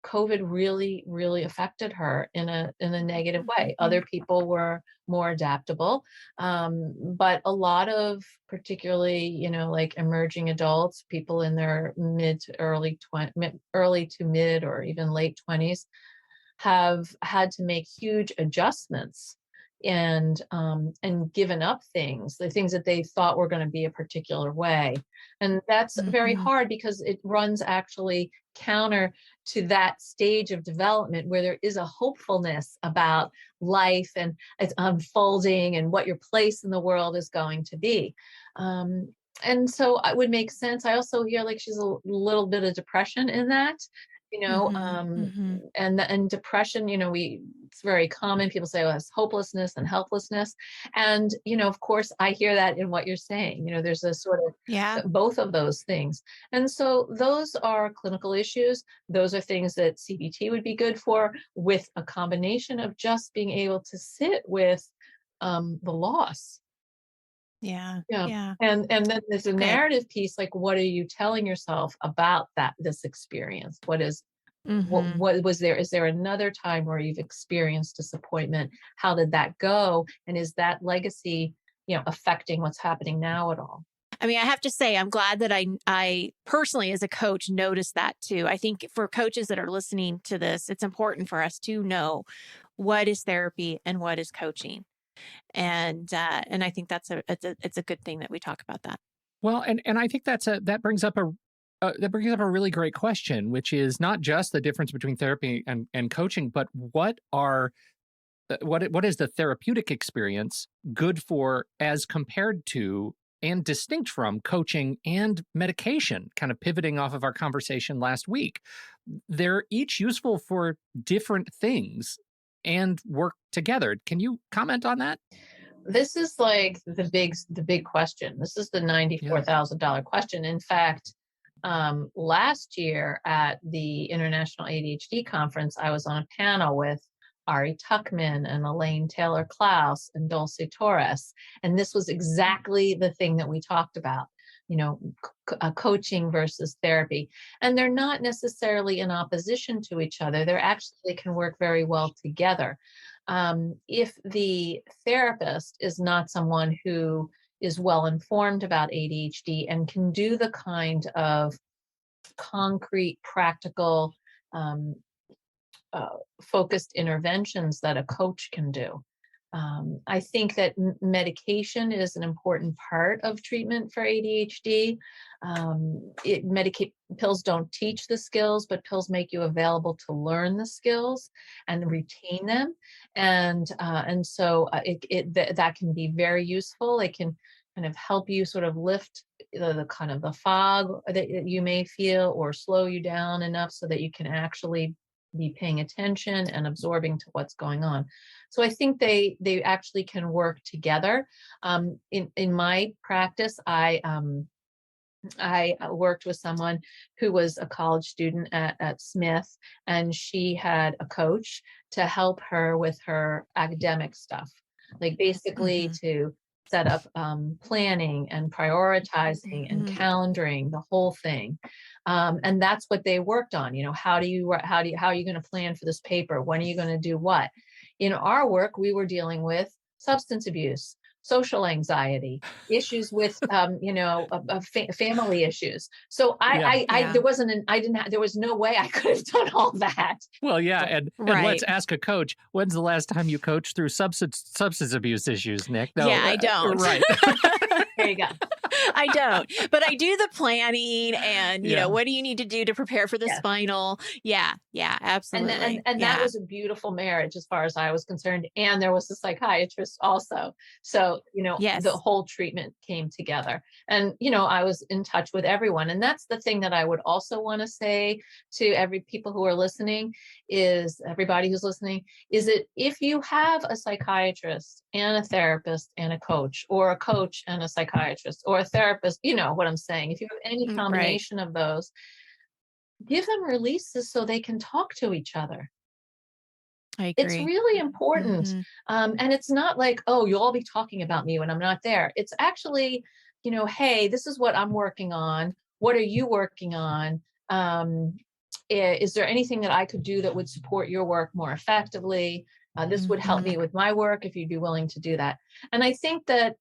COVID really, really affected her in a negative way. Mm-hmm. Other people were more adaptable, but a lot of, particularly, like emerging adults, people in their early to mid or even late 20s, have had to make huge adjustments, and given up things, the things that they thought were going to be a particular way. And that's very Mm-hmm. hard, because it runs actually counter to that stage of development where there is a hopefulness about life and it's unfolding and what your place in the world is going to be. Um, and so it would make sense. I also hear like she's a little bit of depression in that, you know, Mm-hmm. um, Mm-hmm. and depression, it's very common. People say, oh, it's hopelessness and helplessness. And, of course, I hear that in what you're saying. There's a sort of Yeah. both of those things. And so those are clinical issues. Those are things that CBT would be good for, with a combination of just being able to sit with the loss. Yeah. Yeah. Yeah. And then there's a Okay. narrative piece, like what are you telling yourself about this experience? What Mm-hmm. was there? Is there another time where you've experienced disappointment? How did that go? And is that legacy, affecting what's happening now at all? I mean, I have to say, I'm glad that I personally, as a coach, noticed that too. I think for coaches that are listening to this, it's important for us to know what is therapy and what is coaching. And I think it's a good thing that we talk about that. Well, and I think that brings up a really great question, which is not just the difference between therapy and coaching, but what is the therapeutic experience good for as compared to and distinct from coaching and medication, kind of pivoting off of our conversation last week. They're each useful for different things and work together. Can you comment on that? This is like the big question. This is the Yeah. $94,000 question. In fact, last year at the International ADHD Conference, I was on a panel with Ari Tuckman and Elaine Taylor Klaus and Dulce Torres. And this was exactly the thing that we talked about, coaching versus therapy. And they're not necessarily in opposition to each other. They can work very well together. If the therapist is not someone who is well informed about ADHD and can do the kind of concrete, practical, focused interventions that a coach can do. I think that medication is an important part of treatment for ADHD. Pills don't teach the skills, but pills make you available to learn the skills and retain them. And so that can be very useful. It can kind of help you sort of lift the kind of the fog that you may feel, or slow you down enough so that you can actually be paying attention and absorbing to what's going on. So I think they actually can work together. In my practice, I worked with someone who was a college student at Smith, and she had a coach to help her with her academic stuff, like basically to set up planning and prioritizing and calendaring, the whole thing. And that's what they worked on. How are you going to plan for this paper? When are you going to do what? In our work, we were dealing with substance abuse, social anxiety, issues with, family issues. So there was no way I could have done all that. Well, yeah. And let's ask a coach, when's the last time you coached through substance abuse issues, Nick? No, yeah, I don't. Right. There you go. I don't, but I do the planning and, what do you need to do to prepare for the spinal? Yeah, absolutely. And that was a beautiful marriage as far as I was concerned. And there was a psychiatrist also. So, the whole treatment came together. And, I was in touch with everyone. And that's the thing that I would also want to say to people who are listening, everybody who's listening, is that if you have a psychiatrist and a therapist and a coach, or a coach and a psychiatrist, or a therapist, you know what I'm saying, if you have any combination of those, give them releases so they can talk to each other. I agree. It's really important. And it's not like, oh, you'll all be talking about me when I'm not there. It's actually, hey, this is what I'm working on. What are you working on? Is there anything that I could do that would support your work more effectively? This would help me with my work if you'd be willing to do that. And I think that,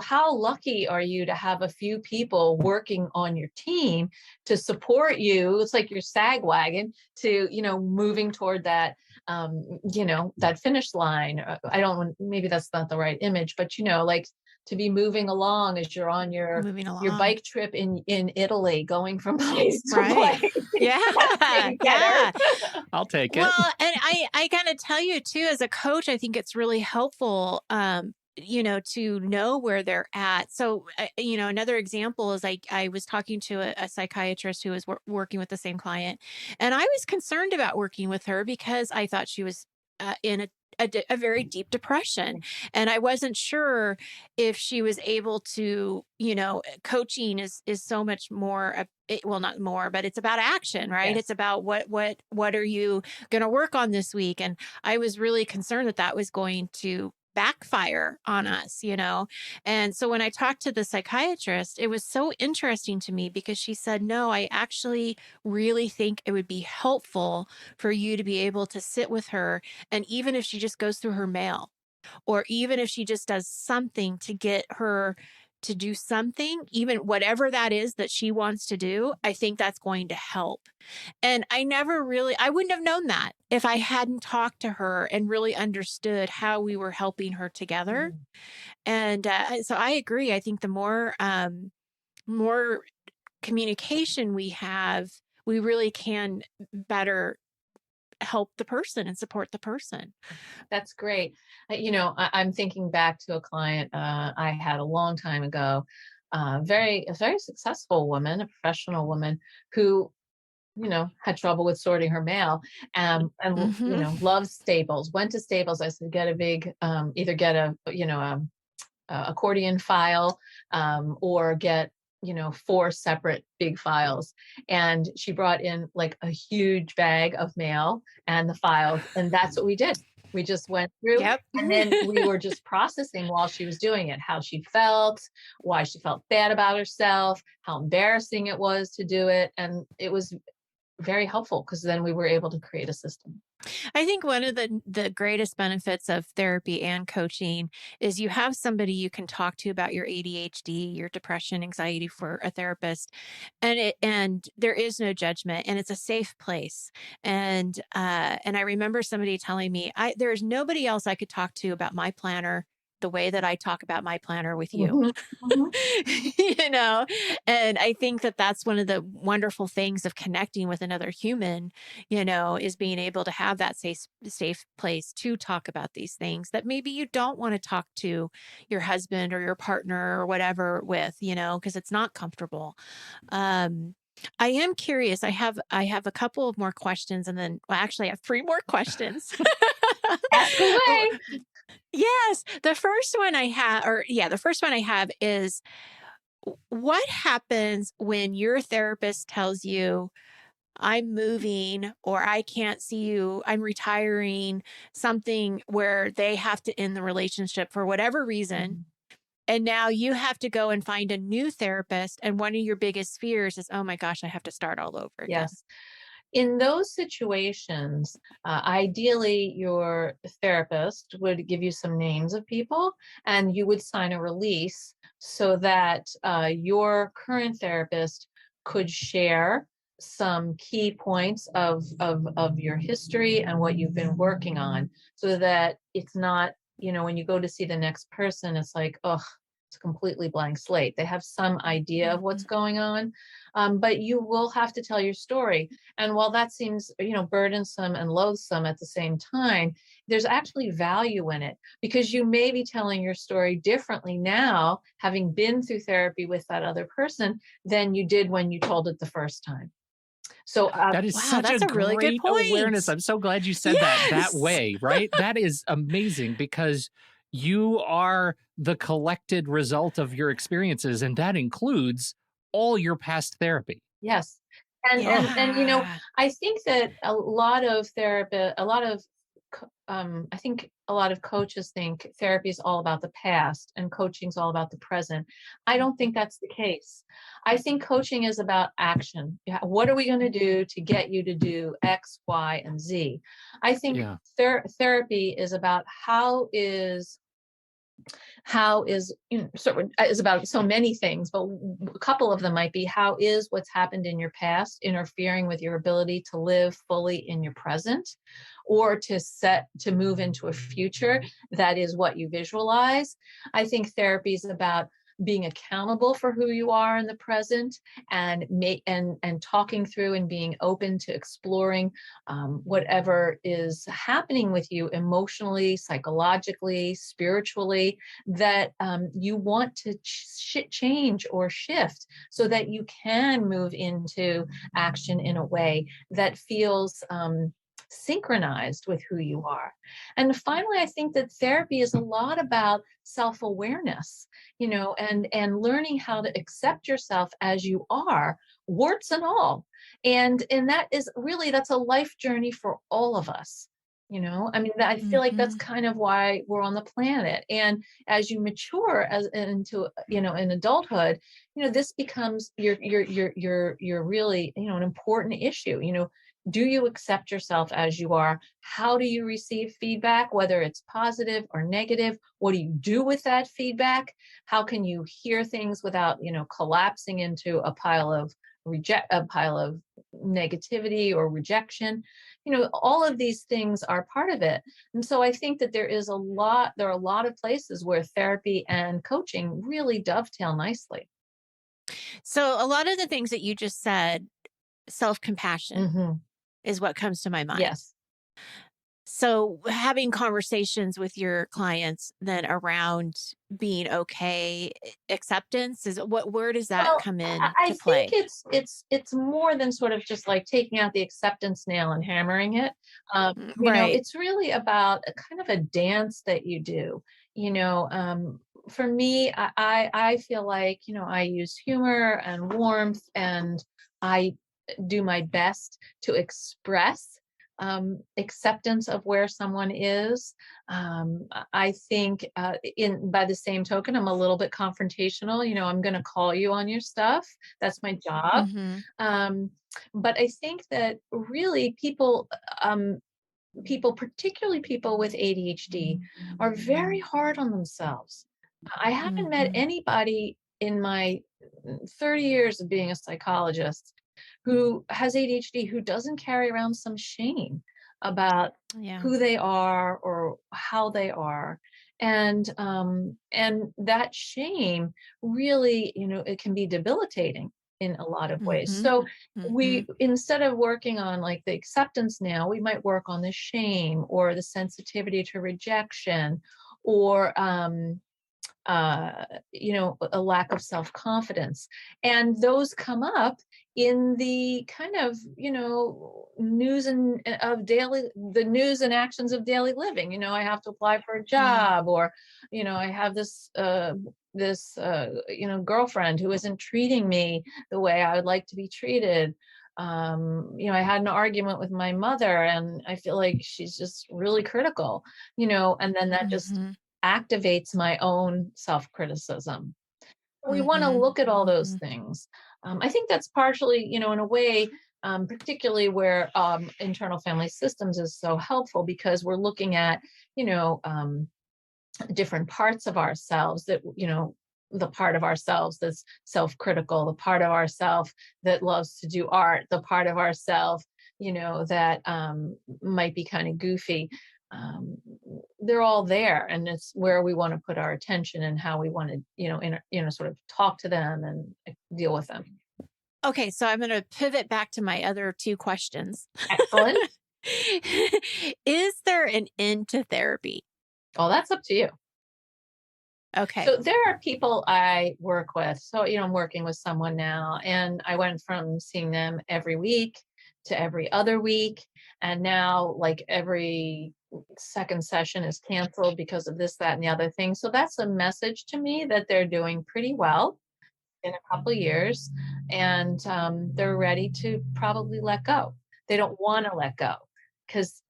how lucky are you to have a few people working on your team to support you? It's like your sag wagon to, moving toward that, that finish line. Maybe that's not the right image, but, like to be moving along as you're on your bike trip in Italy, going from place to place. Yeah. Yeah. I'll take it. Well, and I gotta tell you too, as a coach, I think it's really helpful, to know where they're at. So, another example is I was talking to a psychiatrist who was working with the same client, and I was concerned about working with her because I thought she was in a very deep depression. And I wasn't sure if she was able to, coaching is so much more, well, not more, but it's about action, right? Yes. It's about what are you going to work on this week? And I was really concerned that was going to backfire on us, And so when I talked to the psychiatrist, it was so interesting to me because she said, no, I actually really think it would be helpful for you to be able to sit with her. And even if she just goes through her mail, or even if she just does something to get her to do something, even whatever that is that she wants to do, I think that's going to help. And I wouldn't have known that if I hadn't talked to her and really understood how we were helping her together. And so I agree. I think the more communication we have, we really can better help the person and support the person. That's great. I'm thinking back to a client I had a long time ago, a very successful woman, a professional woman who, had trouble with sorting her mail, and loved Staples, went to Staples. I said, get a big, either get a accordion file, or get 4 separate big files. And she brought in like a huge bag of mail and the files. And that's what we did. We just went through, Yep. and then we were just processing while she was doing it, how she felt, why she felt bad about herself, how embarrassing it was to do it. And it was very helpful because then we were able to create a system. I think one of the greatest benefits of therapy and coaching is you have somebody you can talk to about your ADHD, your depression, anxiety for a therapist, and there is no judgment, and it's a safe place. And I remember somebody telling me, there's nobody else I could talk to about my planner the way that I talk about my planner with you. Mhm, mhm. You know, and I think that that's one of the wonderful things of connecting with another human, is being able to have that safe place to talk about these things that maybe you don't want to talk to your husband or your partner or whatever with, because it's not comfortable. Um, I am curious. I have a couple of more questions, and then, well, actually I have three more questions. Ask away. Yes, the first one I have is, what happens when your therapist tells you, I'm moving, or I can't see you, I'm retiring, something where they have to end the relationship for whatever reason? Mhm. And now you have to go and find a new therapist. And one of your biggest fears is, oh my gosh, I have to start all over again. Yes. In those situations, ideally, your therapist would give you some names of people and you would sign a release so that your current therapist could share some key points of your history and what you've been working on so that it's not, when you go to see the next person, it's like, oh, it's a completely blank slate. They have some idea of what's Mhm. going on, but you will have to tell your story. And while that seems, burdensome and loathsome at the same time, there's actually value in it because you may be telling your story differently now, having been through therapy with that other person, than you did when you told it the first time. So, That is Wow, such a that's a really good great awareness. point. I'm so glad you said that Yes. way, right? That is amazing because you are the collected result of your experiences, and that includes all your past therapy. yes. And Yeah. I think that I think a lot of coaches think therapy is all about the past and coaching's all about the present. I don't think that's the case. I think coaching is about action. Yeah, what are we going to do to get you to do X, Y, and Z? I think Yeah. therapy is about is about so many things, but a couple of them might be, how is what's happened in your past interfering with your ability to live fully in your present, or to move into a future that is what you visualize. I think therapy is about being accountable for who you are in the present, and talking through and being open to exploring whatever is happening with you emotionally, psychologically, spiritually, that you want to change or shift so that you can move into action in a way that feels synchronized with who you are. And finally, I think that therapy is a lot about self-awareness, and learning how to accept yourself as you are, warts and all. And that's a life journey for all of us. I mean, I feel like that's Mhm. kind of why we're on the planet. And as you mature in adulthood, this becomes your really, an important issue. Do you accept yourself as you are? How do you receive feedback, whether it's positive or negative? What do you do with that feedback? How can you hear things without, collapsing into a pile of negativity or rejection? All of these things are part of it. And so I think that there are a lot of places where therapy and coaching really dovetail nicely. So, a lot of the things that you just said, self compassion Hmm. is what comes to my mind. Yes. So, having conversations with your clients then around being okay, acceptance is where does that Well, come I in to think play? it's more than sort of just like taking out the acceptance nail and hammering it. Right. It's really about a kind of a dance that you do. for me, I feel like, I use humor and warmth, and I do my best to express acceptance of where someone is. I think in by the same token, I'm a little bit confrontational. I'm going to call you on your stuff. That's my job. Mm-hmm. Um, but I think that really people, particularly people with ADHD, are very hard on themselves. I haven't met Mm-hmm. anybody in my 30 years of being a psychologist who has ADHD who doesn't carry around some shame about Yeah. who they are or how they are. And that shame really, it can be debilitating in a lot of ways. Mm-hmm. So Mm-hmm. we, instead of working on like the acceptance now, we might work on the shame or the sensitivity to rejection, or a lack of self-confidence. And those come up in the kind of, the news and actions of daily living. I have to apply for a Yeah. job, or, I have girlfriend who isn't treating me the way I would like to be treated. I had an argument with my mother and I feel like she's just really critical, and then that just Mm-hmm. activates my own self-criticism. We want to Mm-hmm. look at all those Mm-hmm. things. I think that's partially, in a way, particularly where internal family systems is so helpful, because we're looking at, you know, um, different parts of ourselves that, the part of ourselves that's self-critical, the part of ourself that loves to do art, the part of ourself, that might be kind of goofy. um, they're all there, and it's where we want to put our attention and how we want to, sort of talk to them and deal with them. Okay, so I'm going to pivot back to my other two questions. Excellent. Is there an end to therapy? Well, that's up to you. Okay. So there are people I work with. So, I'm working with someone now, and I went from seeing them every week to every other week. And now, like, every second session is canceled because of this, that, and the other thing. So that's a message to me that they're doing pretty well in a couple of years, and they're ready to probably let go. They don't want to let go because,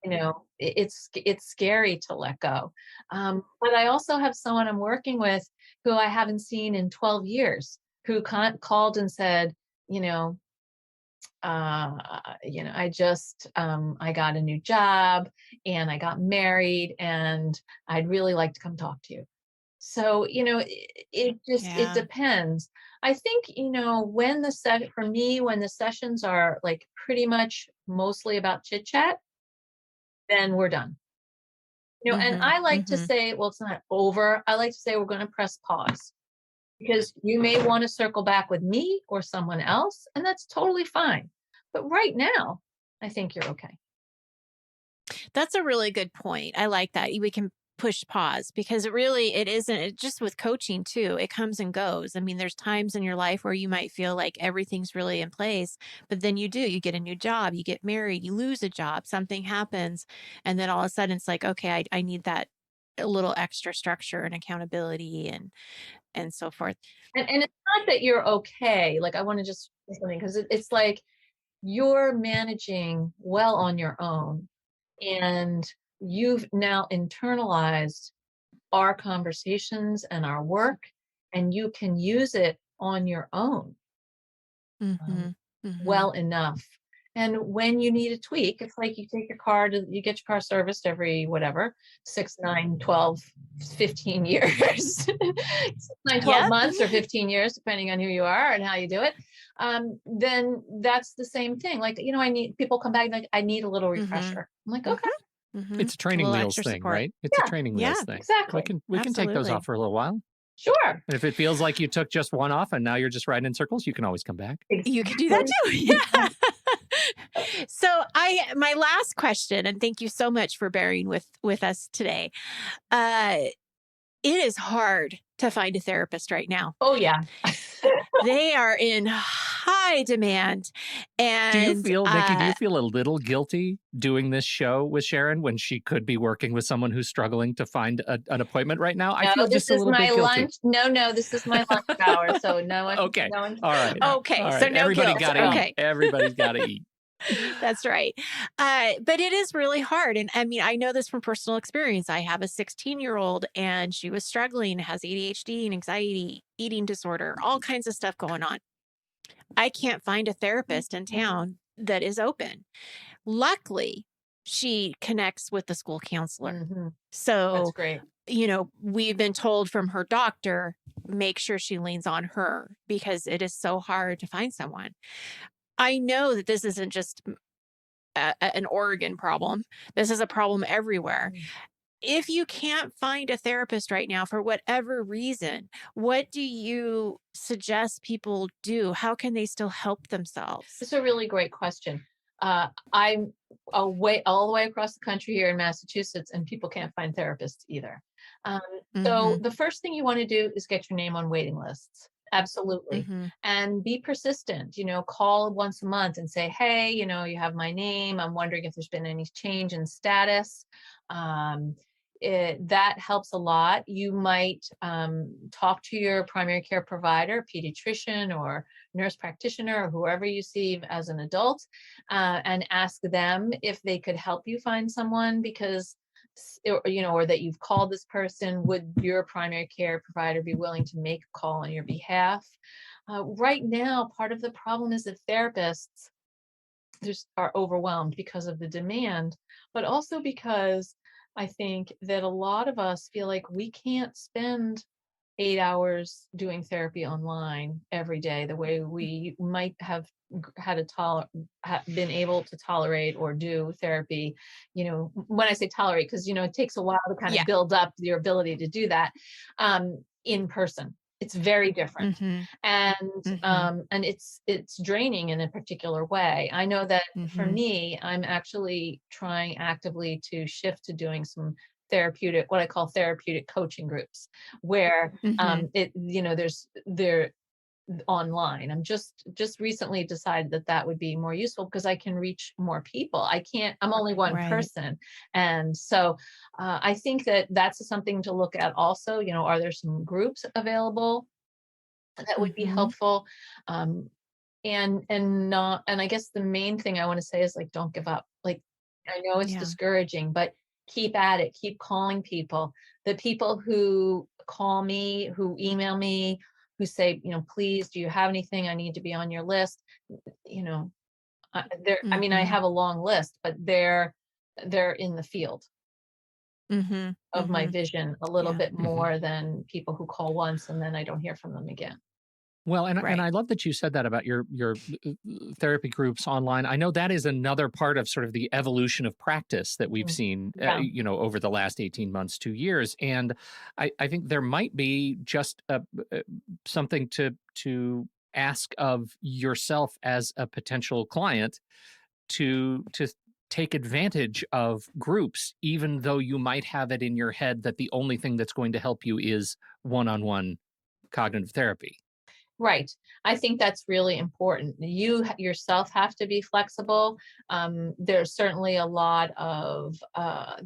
it's scary to let go. But I also have someone I'm working with who I haven't seen in 12 years, who called and said, you know I just I got a new job and I got married, and I'd really like to come talk to you. So, it Yeah. depends. I think, when for me, when the sessions are like pretty much mostly about chit chat, then we're done. And Mm-hmm. I like to Mm-hmm. say, well, it's not over. I like to say we're going to press pause, because you may want to circle back with me or someone else, and that's totally fine. But right now, I think you're okay. That's a really good point. I like that. We can push pause, because it isn't just with coaching too. It comes and goes. I mean, there's times in your life where you might feel like everything's really in place, but then you get a new job, you get married, you lose a job, something happens. And then all of a sudden it's like, okay, I need that a little extra structure and accountability and so forth. And it's not that you're okay. Like, I want to just say something, because it's like you're managing well on your own, and you've now internalized our conversations and our work, and you can use it on your own Mm-hmm. um, Mm-hmm. well enough. And when you need a tweak, it's like you get your car serviced every whatever, 6, 9, 12, 15 years, 6, 9, 12 Yep. months or 15 years, depending on who you are and how you do it. Then that's the same thing. Like, I need people come back like, I need a little Mm-hmm. refresher. I'm like, okay, Mm-hmm. Mm-hmm. It's a A training little wheels extra thing, support. right? It's a yeah, training Yeah, wheels thing. We exactly. can take those off absolutely. for a little while. Sure. And if it feels like you took just one off and now you're just riding in circles, you can always come back. You could do that Exactly. too. Yeah. So my last question, and thank you so much for bearing with us today. It is hard to find a therapist right now. Oh, yeah. They are in high demand. Do you And feel, Nikki, do you feel a little guilty doing this show with Sharon when she could be working with someone who's struggling to find an appointment right now? I No, feel this just a is little my bit guilty. lunch. No, this is my lunch hour. So Okay. no one can All say right. that. okay, All so right. no Everybody guilt. got to eat. Okay. Everybody's got to eat. That's right. But it is really hard. And I mean, I know this from personal experience. I have a 16-year-old and she was struggling, has ADHD and anxiety, eating disorder, all kinds of stuff going on. I can't find a therapist in town that is open. Luckily, she connects with the school counselor. Mm-hmm. That's So, great. we've been told from her doctor, make sure she leans on her because it is so hard to find someone. I know that this isn't just an Oregon problem. This is a problem everywhere. If you can't find a therapist right now for whatever reason, what do you suggest people do? How can they still help themselves? It's a really great question. I'm all the way across the country here in Massachusetts, and people can't find therapists either. So the first thing you want to do is get your name on waiting lists. Absolutely. And be persistent, call once a month and say, hey, you have my name. I'm wondering if there's been any change in status. That helps a lot. You might talk to your primary care provider, pediatrician or nurse practitioner, or whoever you see as an adult, and ask them if they could help you find someone because or that you've called this person. Would your primary care provider be willing to make a call on your behalf? Right now, part of the problem is that therapists are overwhelmed because of the demand, but also because I think that a lot of us feel like we can't spend 8 hours doing therapy online every day the way we might have been able to tolerate or do therapy. When I say tolerate, because it takes a while to kind of build up your ability to do that in person. It's very different. And it's draining in a particular way. I know that for me, I'm actually trying actively to shift to doing some what I call therapeutic coaching groups, where they're online. I'm just recently decided that would be more useful because I can reach more people. I'm only one person. And so I think that that's something to look at also. Are there some groups available that would be helpful? And I guess the main thing I want to say is don't give up. I know it's discouraging, but keep at it, keep calling people. The people who call me, who email me, who say, please, do you have anything? I need to be on your list. I have a long list, but they're in the field of my vision a little bit more than people who call once and then I don't hear from them again. Well, and I love that you said that about your therapy groups online. I know that is another part of sort of the evolution of practice that we've seen, over the last 18 months, 2 years. And I think there might be just something to ask of yourself as a potential client to take advantage of groups, even though you might have it in your head that the only thing that's going to help you is one-on-one cognitive therapy. Right. I think that's really important. You yourself have to be flexible. There's certainly there are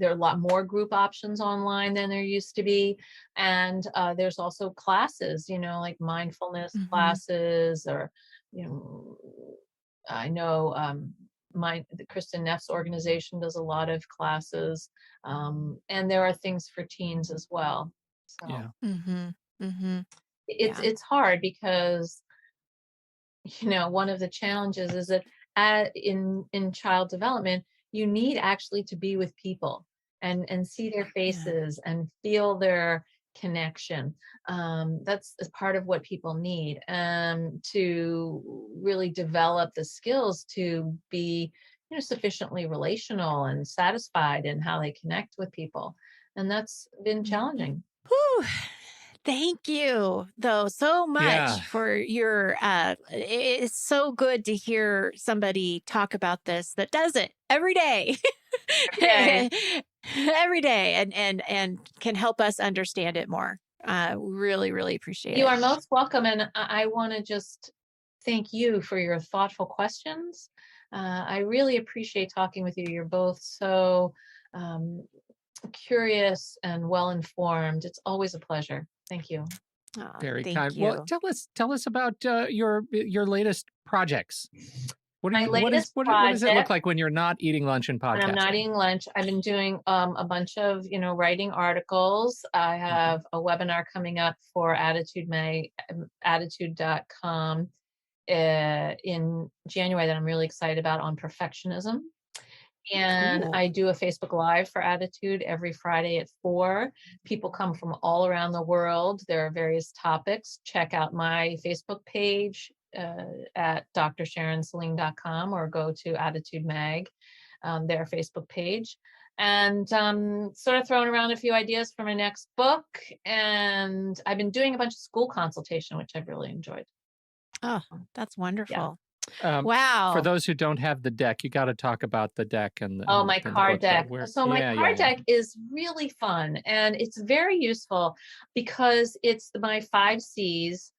a lot more group options online than there used to be. And there's also classes, like mindfulness classes, or, I know the Kristen Neff's organization does a lot of classes. And there are things for teens as well. So. Yeah. It's hard because one of the challenges is that in child development you need actually to be with people and see their faces and feel their connection. That's part of what people need to really develop the skills to be sufficiently relational and satisfied in how they connect with people, and that's been challenging. Whew. Thank you, though, so much for your. It's so good to hear somebody talk about this that does it every day, every day, and can help us understand it more. Really, really appreciate it. You are most welcome, and I want to just Thank you for your thoughtful questions. I really appreciate talking with you. You're both so um, curious and well-informed. It's always a pleasure. Thank you. Oh, Very thank kind. Well, you. tell us about your latest projects. My latest What does it look project, like when you're not eating lunch and when I'm not podcasting? eating lunch, I've been doing a bunch of, writing articles. I Mhm. have a webinar coming up for attitude.com in January that I'm really excited about on perfectionism. And Ooh. I do a Facebook Live for Attitude every Friday at 4. People come from all around the world. There are various topics. Check out my Facebook page at drsharonsaline.com or go to Attitude Mag, their Facebook page. And sort of throwing around a few ideas for my next book. And I've been doing a bunch of school consultation, which I've really enjoyed. Oh, that's Yeah. wonderful. For Wow. those who don't have the deck, you got to talk about the deck Oh, and my the card book that deck. we're. So my Yeah, yeah, card yeah. deck is really fun and it's very useful because it's my 5 C's,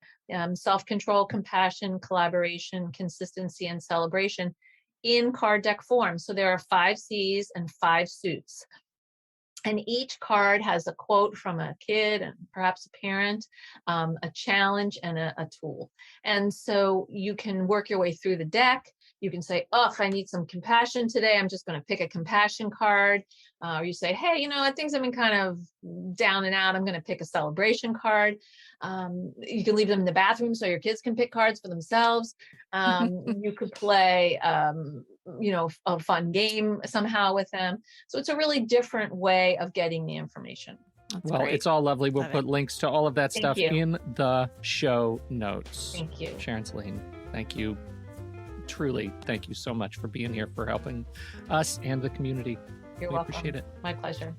self-control, compassion, collaboration, consistency, and celebration in card deck form. So there are 5 C's and 5 suits. And each card has a quote from a kid and perhaps a parent, a challenge, and a tool. And so you can work your way through the deck. You can say, oh, I need some compassion today. I'm just going to pick a compassion card. Or you say, hey, things have been kind of down and out. I'm going to pick a celebration card. You can leave them in the bathroom so your kids can pick cards for themselves. You could play, a fun game somehow with them. So it's a really different way of getting the information. That's Well, great. it's all lovely. We'll Love put it. links to all of that Thank stuff you. in the show notes. Thank you. Sharon Saline, thank you. Truly, thank you so much for being here, for helping us and the community. You're We welcome. appreciate it. My pleasure.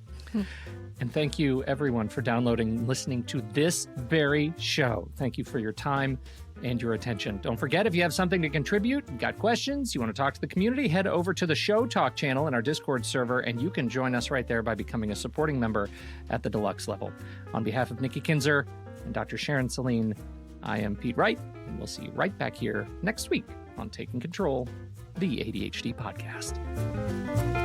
And thank you, everyone, for downloading and listening to this very show. Thank you for your time and your attention. Don't forget, if you have something to contribute, got questions, you want to talk to the community, head over to the Show Talk channel in our Discord server, and you can join us right there by becoming a supporting member at the deluxe level. On behalf of Nikki Kinzer and Dr. Sharon Saline, I am Pete Wright, and we'll see you right back here next week on Taking Control, the ADHD podcast.